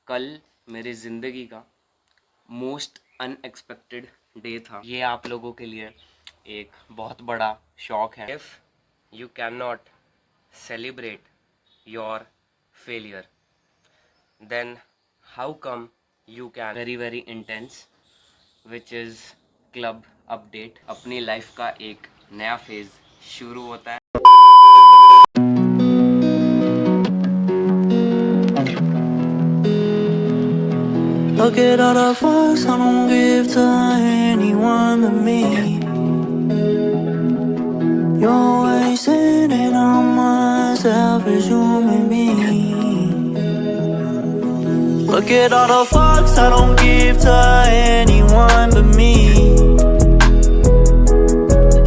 कल मेरी ज़िंदगी का मोस्ट अनएक्सपेक्टेड डे था। ये आप लोगों के लिए एक बहुत बड़ा शॉक है। If you can not celebrate your failure then how come you can. Very very intense which is club update. अपनी लाइफ का एक नया फेज़ शुरू होता है। Look at all the fucks I don't give to anyone but me. You're wasting it on myself as human being. Look at all the fucks I don't give to anyone but me.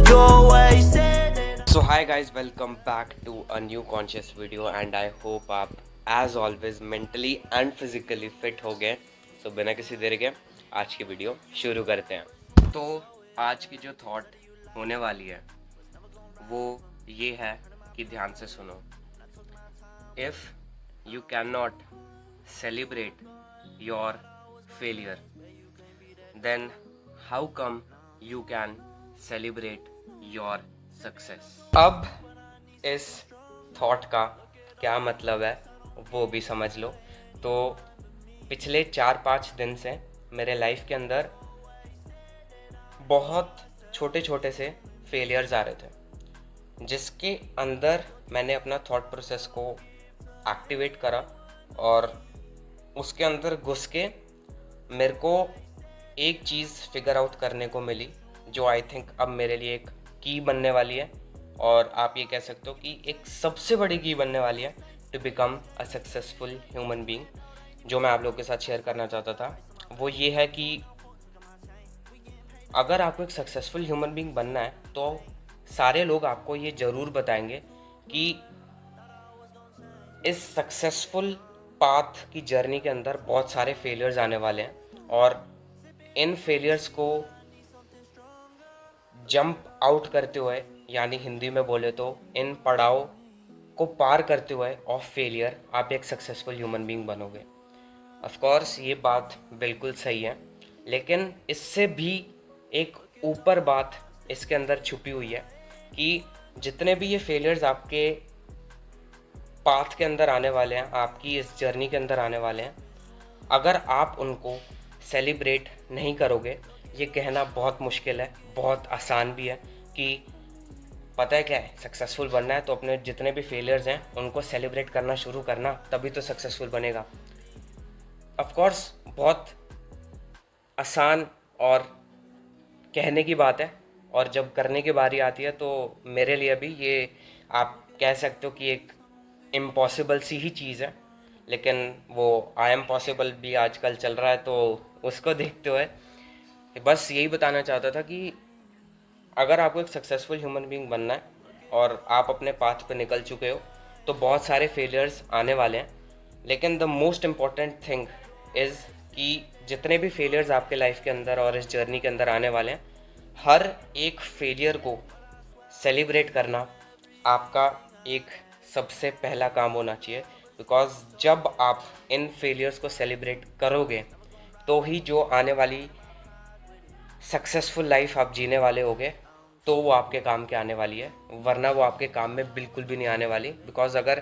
You're wasting it. So hi guys, welcome back to a new conscious video and I hope आप as always mentally and physically fit हो गए। तो बिना किसी देर के आज की video शुरू करते हैं। तो आज की जो थॉट होने वाली है वो ये है कि ध्यान से सुनो। If you can not celebrate your failure then how come you can celebrate your success. अब इस थॉट का क्या मतलब है वो भी समझ लो। तो पिछले 4-5 दिन से मेरे लाइफ के अंदर बहुत छोटे छोटे से फेलियर्स आ रहे थे, जिसके अंदर मैंने अपना थॉट प्रोसेस को एक्टिवेट करा और उसके अंदर घुस के मेरे को एक चीज़ फिगर आउट करने को मिली जो आई थिंक अब मेरे लिए एक की बनने वाली है और आप ये कह सकते हो कि एक सबसे बड़ी की बनने वाली है to become a successful human being. जो मैं आप लोगों के साथ शेयर करना चाहता था वो ये है कि अगर आपको एक सक्सेसफुल ह्यूमन बीइंग बनना है तो सारे लोग आपको ये ज़रूर बताएंगे कि इस सक्सेसफुल पाथ की जर्नी के अंदर बहुत सारे फेलियर्स आने वाले हैं और इन फेलियर्स को जंप आउट करते हुए, यानी हिंदी में बोले तो इन पड़ाव को पार करते हुए ऑफ फेलियर आप एक सक्सेसफुल ह्यूमन बीइंग बनोगे। ऑफ कोर्स ये बात बिल्कुल सही है, लेकिन इससे भी एक ऊपर बात इसके अंदर छुपी हुई है कि जितने भी ये फेलियर्स आपके पाथ के अंदर आने वाले हैं, आपकी इस जर्नी के अंदर आने वाले हैं, अगर आप उनको सेलिब्रेट नहीं करोगे, ये कहना बहुत मुश्किल है, बहुत आसान भी है कि पता है क्या है, सक्सेसफुल बनना है तो अपने जितने भी फेलियर्स हैं उनको सेलिब्रेट करना शुरू करना, तभी तो सक्सेसफुल बनेगा। ऑफ कोर्स बहुत आसान और कहने की बात है और जब करने की बारी आती है तो मेरे लिए भी ये आप कह सकते हो कि एक इम्पॉसिबल सी ही चीज़ है, लेकिन वो आई एम पॉसिबल भी आजकल चल रहा है तो उसको देखते हुए बस यही बताना चाहता था कि अगर आपको एक सक्सेसफुल ह्यूमन बीइंग बनना है और आप अपने पाथ पे निकल चुके हो तो बहुत सारे फेलियर्स आने वाले हैं, लेकिन the most important thing is कि जितने भी फेलियर्स आपके लाइफ के अंदर और इस जर्नी के अंदर आने वाले हैं, हर एक फेलियर को सेलिब्रेट करना आपका एक सबसे पहला काम होना चाहिए। बिकॉज जब आप इन फेलियर्स को सेलिब्रेट करोगे तो ही जो आने वाली सक्सेसफुल लाइफ आप जीने वाले होगे तो वो आपके काम के आने वाली है, वरना वो आपके काम में बिल्कुल भी नहीं आने वाली। बिकॉज अगर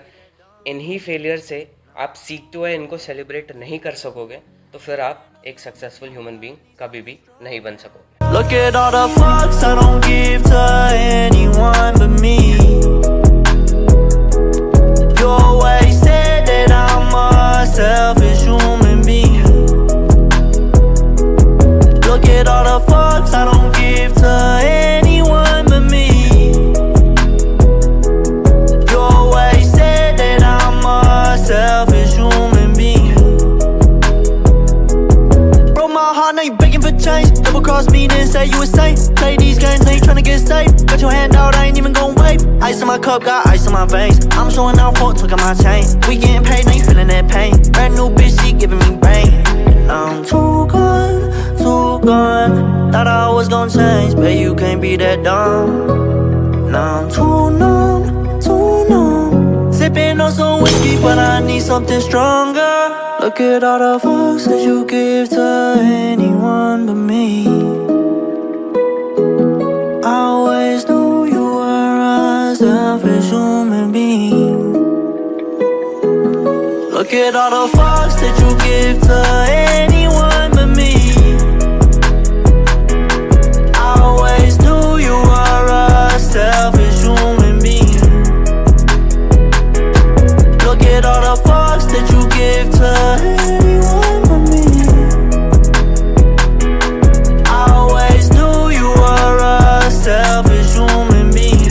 इन्हीं फेलियर से आप सीखते हुए इनको सेलिब्रेट नहीं कर सकोगे तो फिर आप एक सक्सेसफुल ह्यूमन बीइंग कभी भी नहीं बन सकोगे। Look at all the fucks I don't give to anyone but me. You're wasted it on myself as human being. Look at all the fucks I don't give to anyone but me. You're wasted it on myself as human being. Broke my heart, now you begging for change. Double cross me, then say you insane. Play these games, now you tryna get safe. Got your hand out, I ain't even gon' wave. Ice in my cup, got ice in my veins. I'm showing out, fuck, took my chain. We getting paid, now you feeling that pain. Brand new bitch, she giving me brain. I'm too gone, too gone. Thought I was gon' change, but you can't be that dumb. Now I'm too numb, too numb. Sipping on some whiskey, but I need something stronger. Look at all the fucks that you give to anyone but me. I always knew you were a selfish human being. Look at all the fucks that you give to anyone but me. I always knew you were a selfish human being. Look at all the fucks that you give to anyone but me. I always knew you were a selfish human being.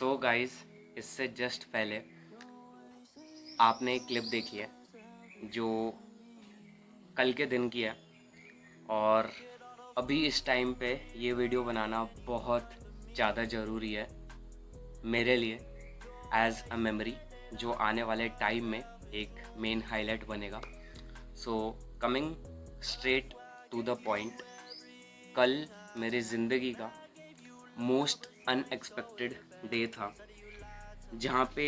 So guys, इससे just पहले आपने एक clip देखी है जो कल के दिन की है, और अभी इस टाइम पे ये वीडियो बनाना बहुत ज़्यादा ज़रूरी है मेरे लिए एज अ मेमोरी, जो आने वाले टाइम में एक मेन हाईलाइट बनेगा। So coming straight to the point, कल मेरी ज़िंदगी का मोस्ट अनएक्सपेक्टेड डे था, जहाँ पे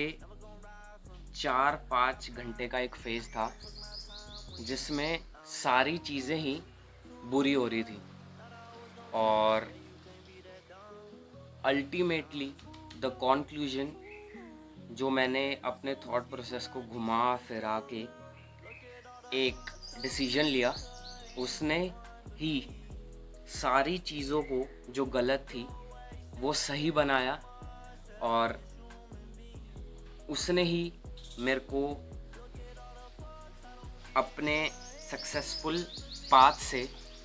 4-5 घंटे का एक फेज़ था जिसमें सारी चीज़ें ही बुरी हो रही थी, और अल्टीमेटली द कॉन्क्लूजन जो मैंने अपने थॉट प्रोसेस को घुमा फिरा के एक डिसीजन लिया, उसने ही सारी चीज़ों को जो गलत थी वो सही बनाया, और उसने ही मेरे को अपने सक्सेसफुल पाथ से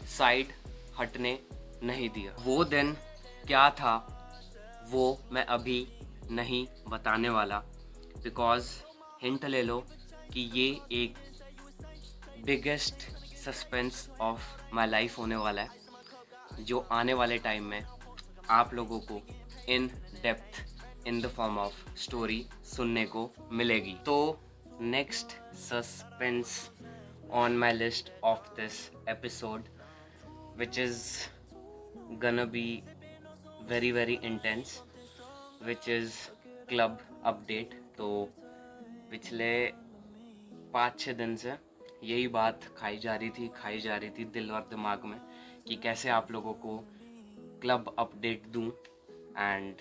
साइड हटने नहीं दिया। वो दिन क्या था वो मैं अभी नहीं बताने वाला, बिकॉज़ हिंट ले लो कि ये एक biggest suspense of my life होने वाला है, जो आने वाले टाइम में आप लोगों को in depth in the form of story सुनने को मिलेगी। तो next suspense on my list of this episode, which is gonna be very very intense, which is club update. तो पिछले 5-6 दिन से यही बात खाई जा रही थी दिल और दिमाग में कि कैसे आप लोगों को क्लब अपडेट दूं, and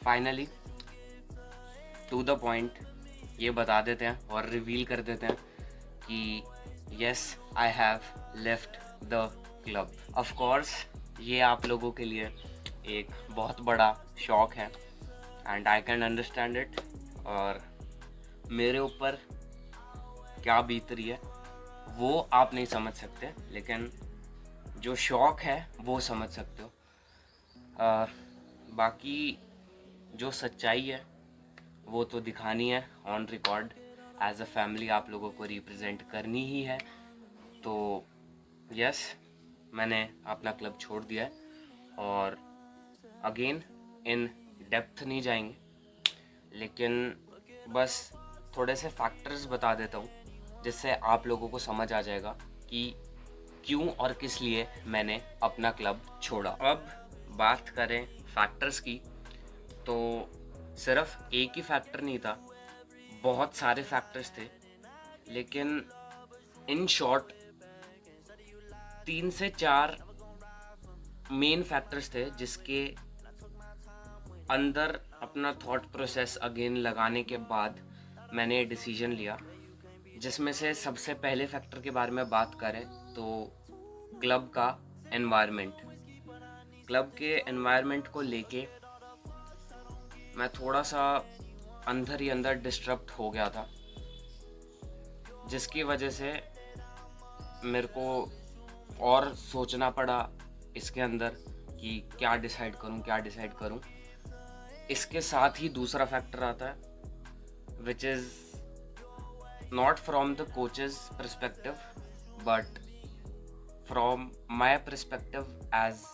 finally to the point ये बता देते हैं और रिवील कर देते हैं कि yes, I have left the club. Of course ये आप लोगों के लिए एक बहुत बड़ा शॉक है, and I can understand it, और मेरे ऊपर क्या बीत रही है वो आप नहीं समझ सकते, लेकिन जो शौक है वो समझ सकते हो। बाकी जो सच्चाई है वो तो दिखानी है on record, as a family आप लोगों को रिप्रेजेंट करनी ही है। तो यस, मैंने अपना क्लब छोड़ दिया है, और अगेन इन डेप्थ नहीं जाएंगे, लेकिन बस थोड़े से फैक्टर्स बता देता हूँ जिससे आप लोगों को समझ आ जाएगा कि क्यों और किस लिए मैंने अपना क्लब छोड़ा। अब बात करें फैक्टर्स की, तो सिर्फ एक ही फैक्टर नहीं था, बहुत सारे फैक्टर्स थे, लेकिन इन शॉर्ट 3 से 4 मेन फैक्टर्स थे जिसके अंदर अपना थॉट प्रोसेस अगेन लगाने के बाद मैंने डिसीजन लिया, जिसमें से सबसे पहले फैक्टर के बारे में बात करें तो क्लब का एनवायरनमेंट। क्लब के एनवायरनमेंट को लेके मैं थोड़ा सा अंदर ही अंदर डिस्टर्ब हो गया था, जिसकी वजह से मेरे को और सोचना पड़ा इसके अंदर कि क्या डिसाइड करूं। इसके साथ ही दूसरा फैक्टर आता है, which is not from the coach's perspective but from my perspective as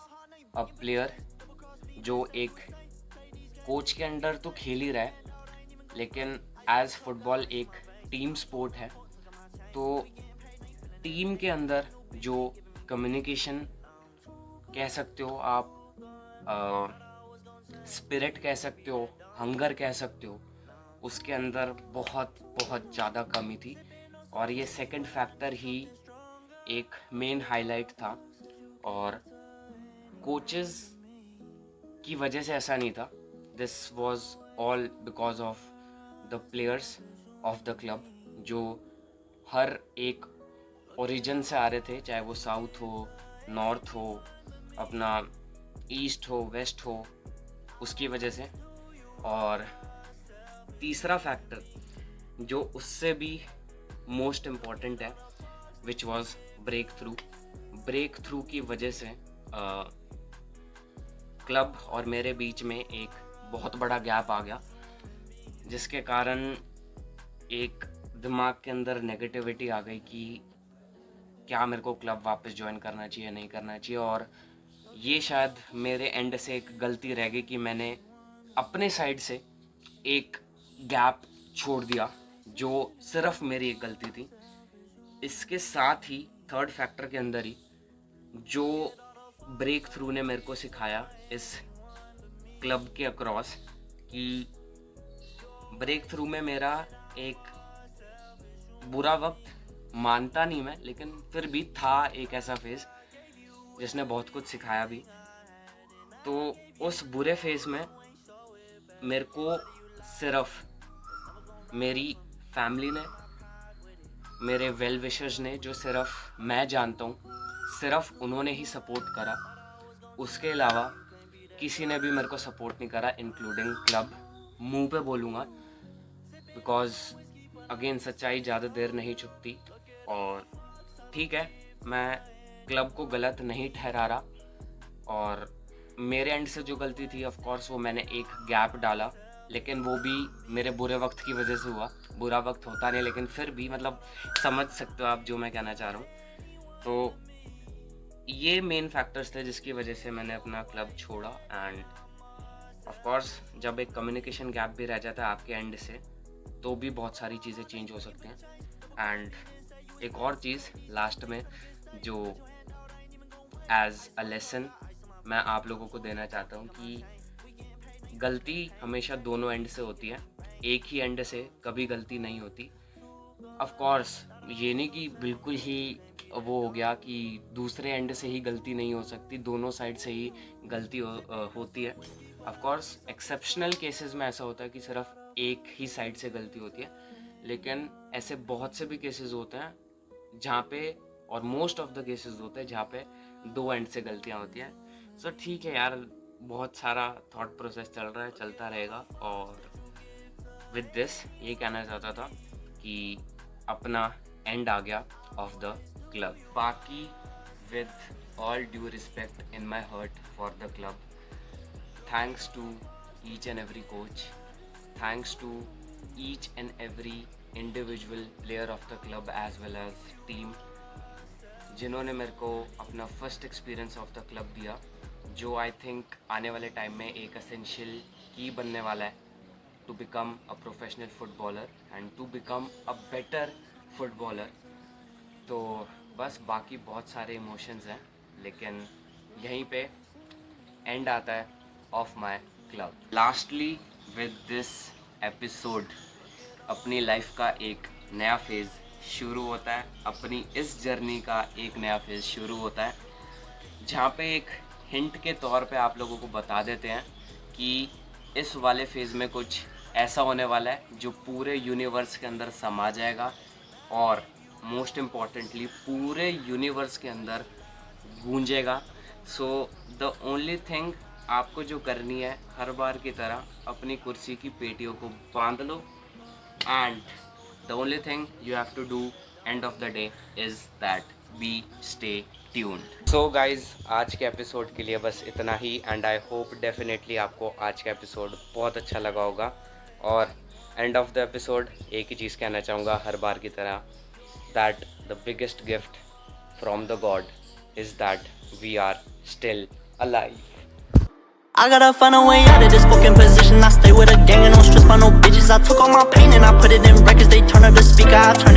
a player, जो एक कोच के अंडर तो खेल ही रहा है, लेकिन एज फुटबॉल एक टीम स्पोर्ट है, तो टीम के अंदर जो कम्युनिकेशन कह सकते हो आप, स्पिरिट कह सकते हो, हंगर कह सकते हो, उसके अंदर बहुत बहुत ज़्यादा कमी थी। और ये सेकंड फैक्टर ही एक मेन हाईलाइट था। और कोचेस की वजह से ऐसा नहीं था, this was all because of the players of the club, जो हर एक ओरिजिन से आ रहे थे, चाहे वो साउथ हो, नॉर्थ हो, अपना ईस्ट हो, वेस्ट हो, उसकी वजह से। और तीसरा फैक्टर जो उससे भी मोस्ट इम्पॉर्टेंट है, विच वॉज ब्रेक थ्रू की वजह से क्लब और मेरे बीच में एक बहुत बड़ा गैप आ गया, जिसके कारण एक दिमाग के अंदर नेगेटिविटी आ गई कि क्या मेरे को क्लब वापस ज्वाइन करना चाहिए, नहीं करना चाहिए। और ये शायद मेरे एंड से एक गलती रह गई कि मैंने अपने साइड से एक गैप छोड़ दिया, जो सिर्फ मेरी एक गलती थी। इसके साथ ही थर्ड फैक्टर के अंदर ही जो ब्रेक थ्रू ने मेरे को सिखाया इस क्लब के अक्रॉस, कि ब्रेक थ्रू में मेरा एक बुरा वक्त मानता नहीं मैं, लेकिन फिर भी था एक ऐसा फेज़ जिसने बहुत कुछ सिखाया भी। तो उस बुरे फेज़ में मेरे को सिर्फ मेरी फैमिली ने, मेरे वेल विशर्स ने, जो सिर्फ मैं जानता हूँ, सिर्फ उन्होंने ही सपोर्ट करा। उसके अलावा किसी ने भी मेरे को सपोर्ट नहीं करा, इंक्लूडिंग क्लब। मुंह पे बोलूँगा, बिकॉज अगेन सच्चाई ज़्यादा देर नहीं छुपती। और ठीक है, मैं क्लब को गलत नहीं ठहरा रहा, और मेरे एंड से जो गलती थी ऑफ कोर्स वो मैंने एक गैप डाला, लेकिन वो भी मेरे बुरे वक्त की वजह से हुआ। बुरा वक्त होता नहीं, लेकिन फिर भी मतलब समझ सकते हो आप जो मैं कहना चाह रहा हूँ। तो ये मेन फैक्टर्स थे जिसकी वजह से मैंने अपना क्लब छोड़ा। एंड ऑफ कोर्स जब एक कम्युनिकेशन गैप भी रह जाता है आपके एंड से, तो भी बहुत सारी चीज़ें चेंज हो सकती हैं। एंड एक और चीज़ लास्ट में जो एज अ लेसन मैं आप लोगों को देना चाहता हूँ, कि गलती हमेशा दोनों एंड से होती है, एक ही एंड से कभी गलती नहीं होती। ऑफ कोर्स ये नहीं कि बिल्कुल ही वो हो गया कि दूसरे एंड से ही गलती नहीं हो सकती, दोनों साइड से ही गलती होती है। ऑफ कोर्स एक्सेप्शनल केसेस में ऐसा होता है कि सिर्फ एक ही साइड से गलती होती है, लेकिन ऐसे बहुत से भी केसेस होते हैं जहाँ पे, और मोस्ट ऑफ द केसेस होते हैं जहाँ पे दो एंड से गलतियाँ होती हैं। सो ठीक है यार, बहुत सारा थॉट प्रोसेस चल रहा है, चलता रहेगा। और विद दिस ये कहना चाहता था कि अपना एंड आ गया ऑफ द क्लब। बाकी with all due respect in my heart for the club, thanks to each and every coach, thanks to each and every individual player of the club as well as team, जिन्होंने मेरे को अपना first experience of the club दिया, जो I think आने वाले time में एक एसेंशियल की बनने वाला है to become a professional footballer and to become a better footballer. तो बस बाकी बहुत सारे इमोशंस हैं, लेकिन यहीं पे एंड आता है of my club. Lastly with this episode अपनी लाइफ का एक नया फेज़ शुरू होता है, अपनी इस जर्नी का एक नया फेज़ शुरू होता है, जहाँ पे एक हिंट के तौर पे आप लोगों को बता देते हैं कि इस वाले फेज़ में कुछ ऐसा होने वाला है जो पूरे यूनिवर्स के अंदर समा जाएगा, और मोस्ट इम्पॉर्टेंटली पूरे यूनिवर्स के अंदर गूंजेगा। सो द ओनली थिंग आपको जो करनी है, हर बार की तरह अपनी कुर्सी की पेटियों को बांध लो, and the only thing you have to do end of the day is that we stay tuned. So guys, आज के एपिसोड के लिए बस इतना ही, एंड आई होप डेफिनेटली आपको आज का एपिसोड बहुत अच्छा लगा होगा। और एंड ऑफ द एपिसोड एक ही चीज़ कहना चाहूँगा हर बार की तरह, that the biggest gift from the god is that we are still alive. I gotta find a way out of this fucking position. I stay with a gang and don't stress by no bitches. Cause I took all my pain and I put it in records. They turn up the speaker, I turn